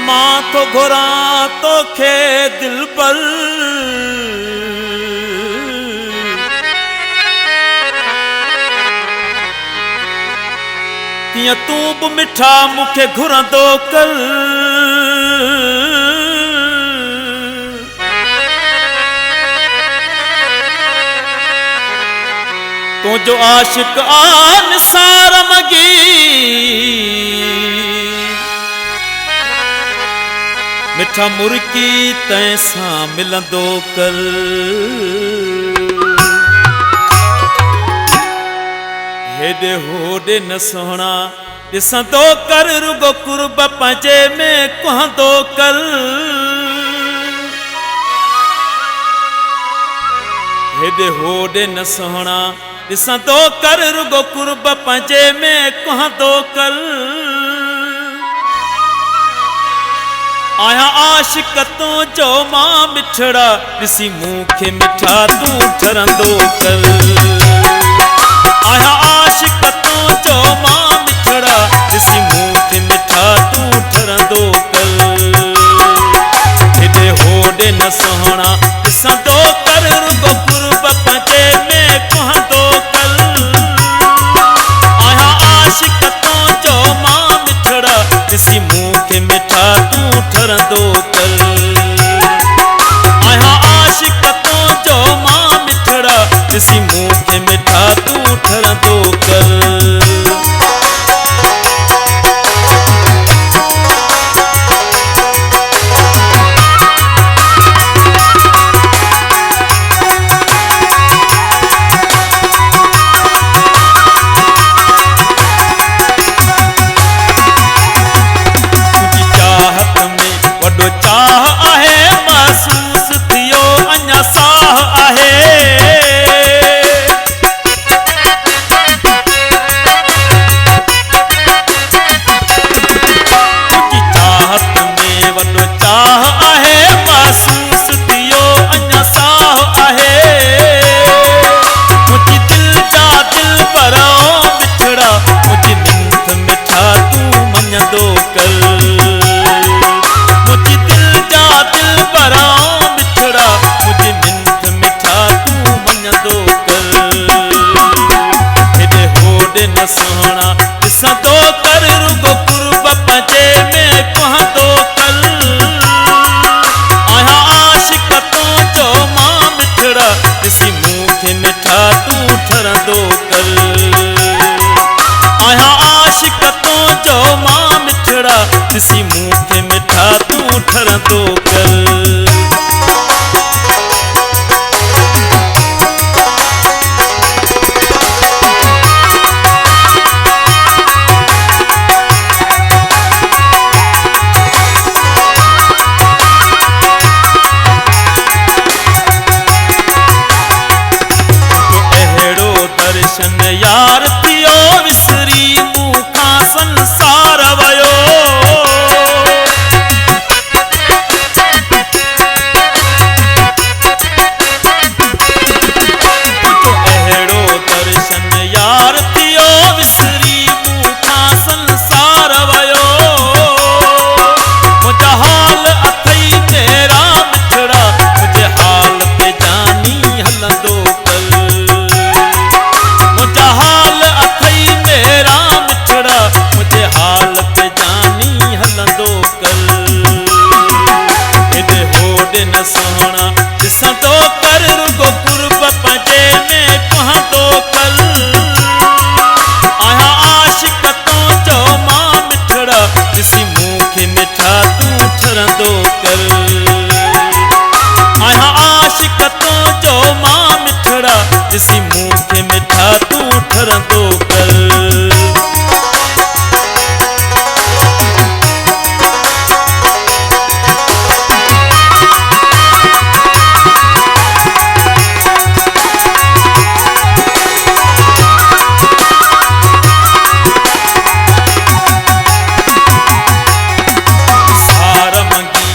मां तो घुरा तोखे दिल पर तीअं तूं बि मिठा मूंखे घुरंदो कर तुंहिंजो आशिक आ निसार मगी मिठा मुर्की तैसां मिलंदो कर हेॾे होॾे न सोहणा ॾिसंदो कर रुगो कुर्ब पंहिंजे में कुहंदो कर हेॾे होॾे न सोहणा ॾिसंदो कर रुगो कुर्ब पंहिंजे में कुहंदो कर आया आशिक तुंहिंजो मां मिठड़ा ॾिसी मूंखे मिठा तूं ठरंदो कर आया आशिक तुंहिंजो मां मिठड़ा ॾिसी मूंखे मिठा तूं ठरंदो कर हेॾे होॾे न सोहणा ॾिसंदो कर रुगो कुर्ब पंहिंजे में कुहंदो कर आया आशिक तुंहिंजो मां मिठड़ा ॾिसी मूंखे मिठा तूं ठरंदो कर आया आशिक तुंहिंजो मां मिठड़ा ॾिसी मूंखे मिठा तूं ठरंदो कर सोहणा ॾिसंदो कर रुगो कुर्ब पंहिंजे में कुहंदो कर आया आशिक तुंहिंजो मां मिठड़ा ॾिसी मूंखे मिठा तूं ठरंदो कर आया आशिक तुंहिंजो मां मिठड़ा ॾिसी मूंखे मिठा तूं ठरंदो कर यार थियो विसरी मूंखां संसार वयो अहिड़ो दर्शन यार थियो विसरी मूंखां संसार वयो मुंहिंजा हाल अथई तेरा मिठड़ा मुंहिंजे हाल ते जानी हलंदो हाल अथई मेरा मिठड़ा मुझे हाल पे जानी हलंदो कर हेॾे होॾे न सोहणा ॾिसंदो कर रुगो कुर्ब पंहिंजे में कुहंदो कर आया आशिक तुंहिंजो मां मिठड़ा ॾिसी मूंखे मिठा तूं ठरंदो कर आया आशिक तुंहिंजो मां मिठड़ा ॾिसी मूंखे मिठा तूं ठरंदो कर सार मंगी